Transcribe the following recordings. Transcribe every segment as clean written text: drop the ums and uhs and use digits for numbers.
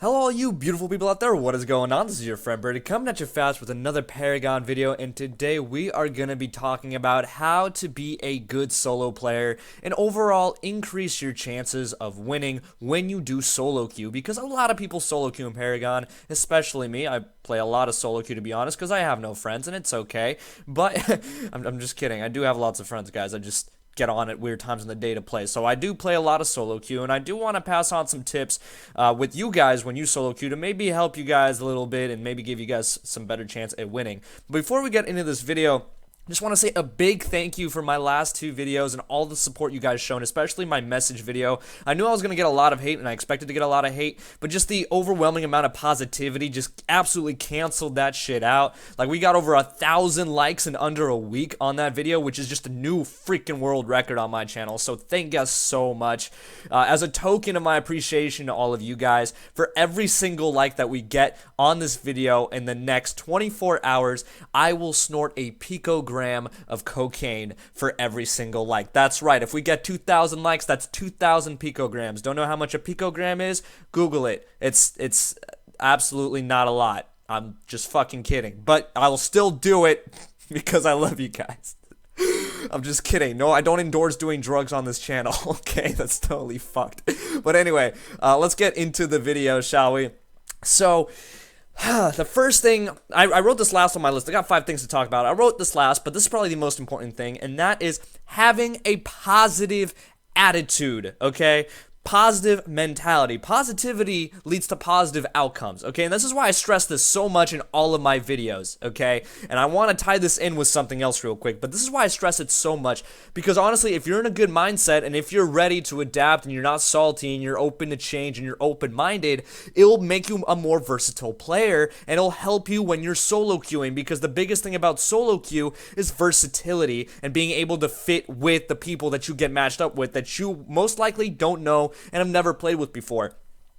Hello all you beautiful people out there, what is going on? This is your friend Birdie coming at you fast with another Paragon video, and today we are going to be talking about how to be a good solo player and overall increase your chances of winning when you do solo queue, because a lot of people solo queue in Paragon, especially me. I play a lot of solo queue to be honest, because I have no friends and it's okay, but I'm just kidding. I do have lots of friends, guys. I just get on at weird times in the day to play. So I do play a lot of solo queue, and I do want to pass on some tips with you guys when you solo queue to maybe help you guys a little bit and maybe give you guys some better chance at winning. Before we get into this video, just want to say a big thank you for my last two videos and all the support you guys shown, especially my message video. I knew I was going to get a lot of hate, and I expected to get a lot of hate, but just the overwhelming amount of positivity just absolutely canceled that shit out. Like, we got over 1,000 likes in under a week on that video, which is just a new freaking world record on my channel, so thank you guys so much. As a token of my appreciation to all of you guys, for every single like that we get on this video in the next 24 hours, I will snort a picogram of cocaine for every single like. That's right. If we get 2,000 likes, that's 2,000 picograms. Don't know how much a picogram is? Google it. It's absolutely not a lot. I'm just fucking kidding. But I will still do it because I love you guys. I'm just kidding. No, I don't endorse doing drugs on this channel. Okay, that's totally fucked. But anyway, let's get into the video, shall we? So, the first thing, I wrote this last on my list. I got 5 things to talk about. I wrote this last, but this is probably the most important thing, and that is having a positive attitude, okay? Positive mentality. Positivity leads to positive outcomes, okay? And this is why I stress this so much in all of my videos, okay? And I want to tie this in with something else real quick, but this is why I stress it so much, because honestly, if you're in a good mindset and if you're ready to adapt and you're not salty and you're open to change and you're open-minded, it'll make you a more versatile player, and it'll help you when you're solo queuing, because the biggest thing about solo queue is versatility and being able to fit with the people that you get matched up with that you most likely don't know and have never played with before.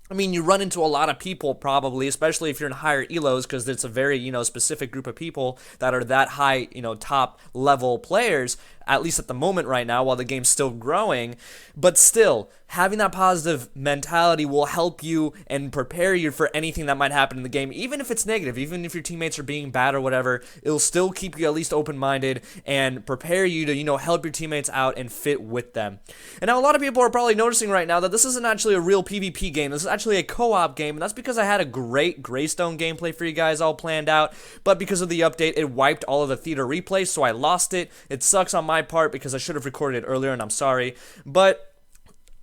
I mean, you run into a lot of people probably, especially if you're in higher elos, because it's a very, specific group of people that are that high, top level players, at least at the moment right now while the game's still growing. But still, having that positive mentality will help you and prepare you for anything that might happen in the game, even if it's negative, even if your teammates are being bad or whatever. It'll still keep you at least open-minded and prepare you to, help your teammates out and fit with them. And now a lot of people are probably noticing right now that this isn't actually a real PvP game. This is actually a co-op game, and that's because I had a great Greystone gameplay for you guys all planned out, but because of the update, it wiped all of the theater replays, so I lost it. It sucks on my part because I should have recorded it earlier, and I'm sorry. But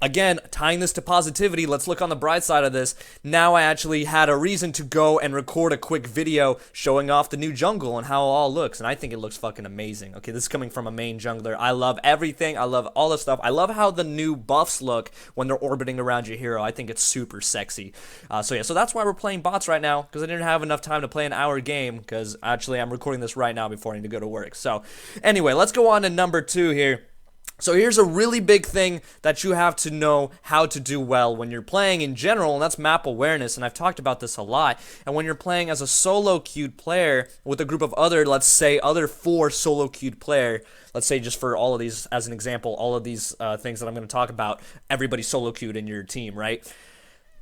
again, tying this to positivity, let's look on the bright side of this. Now I actually had a reason to go and record a quick video showing off the new jungle and how it all looks, and I think it looks fucking amazing. Okay, this is coming from a main jungler. I love everything. I love all the stuff. I love how the new buffs look when they're orbiting around your hero. I think it's super sexy. So that's why we're playing bots right now, because I didn't have enough time to play an hour game, because actually I'm recording this right now before I need to go to work. So anyway, let's go on to number 2 here. So here's a really big thing that you have to know how to do well when you're playing in general, and that's map awareness, and I've talked about this a lot. And when you're playing as a solo queued player with a group of let's say other 4 solo queued player, let's say just for all of these, as an example, all of these things that I'm going to talk about, everybody solo queued in your team, right?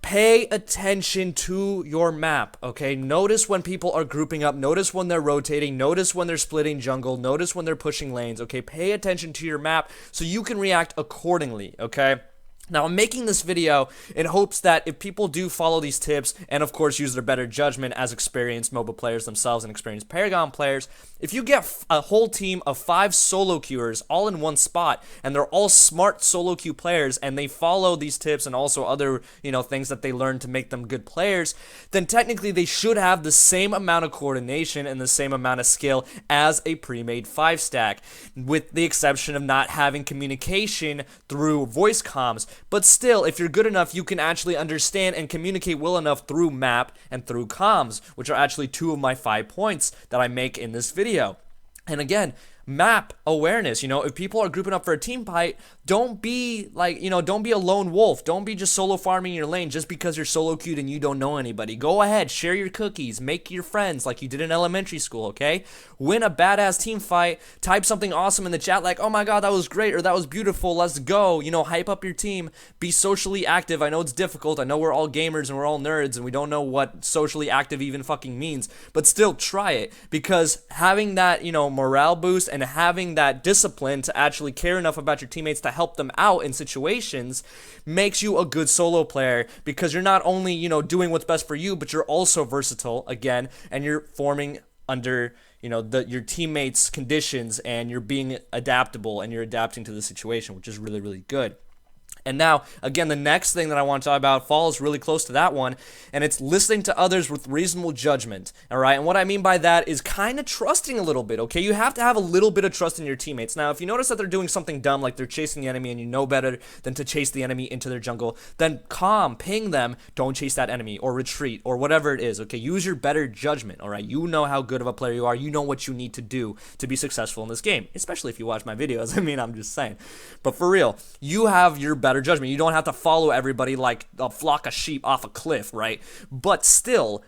Pay attention to your map, okay? Notice when people are grouping up. Notice when they're rotating. Notice when they're splitting jungle. Notice when they're pushing lanes, okay? Pay attention to your map so you can react accordingly, okay? Now, I'm making this video in hopes that if people do follow these tips and, of course, use their better judgment as experienced MOBA players themselves and experienced Paragon players, if you get a whole team of 5 solo queuers all in one spot and they're all smart solo queue players and they follow these tips and also other, things that they learn to make them good players, then technically they should have the same amount of coordination and the same amount of skill as a pre-made 5-stack, with the exception of not having communication through voice comms. But still, if you're good enough, you can actually understand and communicate well enough through map and through comms, which are actually 2 of my 5 points that I make in this video. And again, map awareness. If people are grouping up for a team fight, don't be like, don't be a lone wolf. Don't be just solo farming your lane just because you're solo queued and you don't know anybody. Go ahead, share your cookies, make your friends like you did in elementary school, okay? Win a badass team fight, type something awesome in the chat like, oh my god, that was great, or that was beautiful, let's go. Hype up your team, be socially active. I know it's difficult, I know we're all gamers and we're all nerds and we don't know what socially active even fucking means, but still try it, because having that, morale boost and having that discipline to actually care enough about your teammates to help them out in situations makes you a good solo player, because you're not only, doing what's best for you, but you're also versatile again, and you're forming under your teammates' conditions, and you're being adaptable and you're adapting to the situation, which is really, really good. And now, again, the next thing that I want to talk about falls really close to that one, and it's listening to others with reasonable judgment, all right? And what I mean by that is kind of trusting a little bit, okay? You have to have a little bit of trust in your teammates. Now, if you notice that they're doing something dumb, like they're chasing the enemy and you know better than to chase the enemy into their jungle, then ping them, don't chase that enemy, or retreat, or whatever it is, okay? Use your better judgment, all right? You know how good of a player you are. You know what you need to do to be successful in this game, especially if you watch my videos. I'm just saying. But for real, you have your better judgment. You don't have to follow everybody like a flock of sheep off a cliff, right? But still,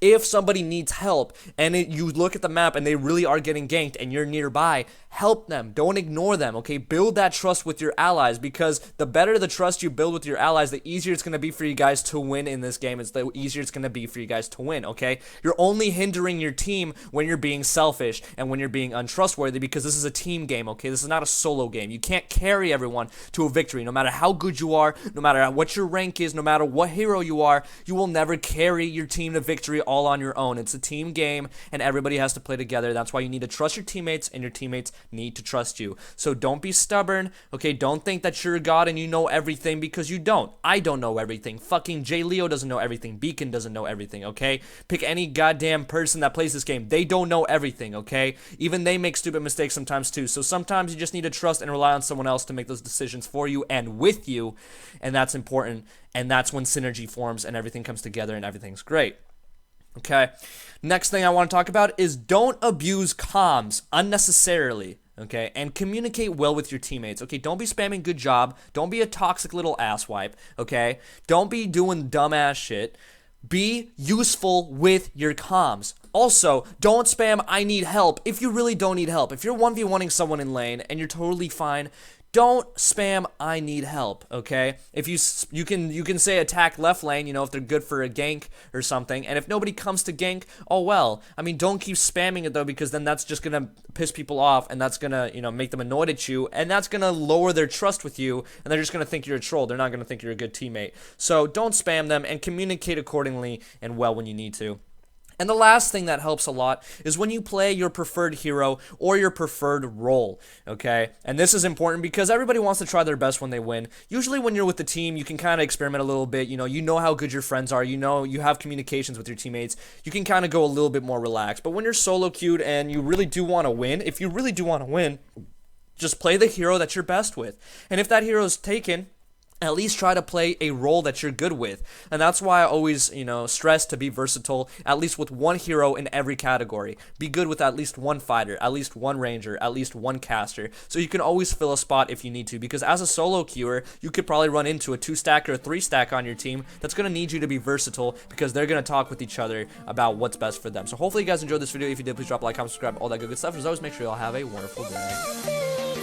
if somebody needs help and you look at the map and they really are getting ganked and you're nearby, help them. Don't ignore them, okay? Build that trust with your allies, because the better the trust you build with your allies, the easier it's going to be for you guys to win in this game. It's the easier it's going to be for you guys to win, okay? You're only hindering your team when you're being selfish and when you're being untrustworthy, because this is a team game, okay? This is not a solo game. You can't carry everyone to a victory. No matter how good you are, no matter what your rank is, no matter what hero you are, you will never carry your team to victory all on your own. It's a team game, and everybody has to play together. That's why you need to trust your teammates, and your teammates need to trust you. So don't be stubborn, okay? Don't think that you're a god and you know everything, because you don't. I don't know everything. Fucking J Leo doesn't know everything. Beacon doesn't know everything, okay? Pick any goddamn person that plays this game. They don't know everything, okay? Even they make stupid mistakes sometimes too. So sometimes you just need to trust and rely on someone else to make those decisions for you and with you, and that's important, and that's when synergy forms and everything comes together and everything's great. Okay, next thing I want to talk about is don't abuse comms unnecessarily, okay, and communicate well with your teammates, okay? Don't be spamming good job, don't be a toxic little asswipe, okay? Don't be doing dumbass shit. Be useful with your comms. Also, don't spam I need help if you really don't need help. If you're 1v1ing someone in lane and you're totally fine, don't spam I need help, okay? If you can say attack left lane, if they're good for a gank or something, and if nobody comes to gank, oh well. Don't keep spamming it though, because then that's just gonna piss people off, and that's gonna, make them annoyed at you, and that's gonna lower their trust with you, and they're just gonna think you're a troll. They're not gonna think you're a good teammate. So don't spam them, and communicate accordingly and well when you need to. And the last thing that helps a lot is when you play your preferred hero or your preferred role, okay? And this is important because everybody wants to try their best when they win. Usually when you're with the team, you can kind of experiment a little bit. You know how good your friends are. You have communications with your teammates. You can kind of go a little bit more relaxed. But when you're solo queued and you really do want to win, if you really do want to win, just play the hero that you're best with. And if that hero is taken, at least try to play a role that you're good with. And that's why I always, stress to be versatile, at least with one hero in every category. Be good with at least one fighter, at least one ranger, at least one caster, so you can always fill a spot if you need to, because as a solo queuer, you could probably run into a 2-stack or a 3-stack on your team that's going to need you to be versatile, because they're going to talk with each other about what's best for them. So hopefully you guys enjoyed this video. If you did, please drop a like, comment, subscribe, all that good stuff. As always, make sure you all have a wonderful day.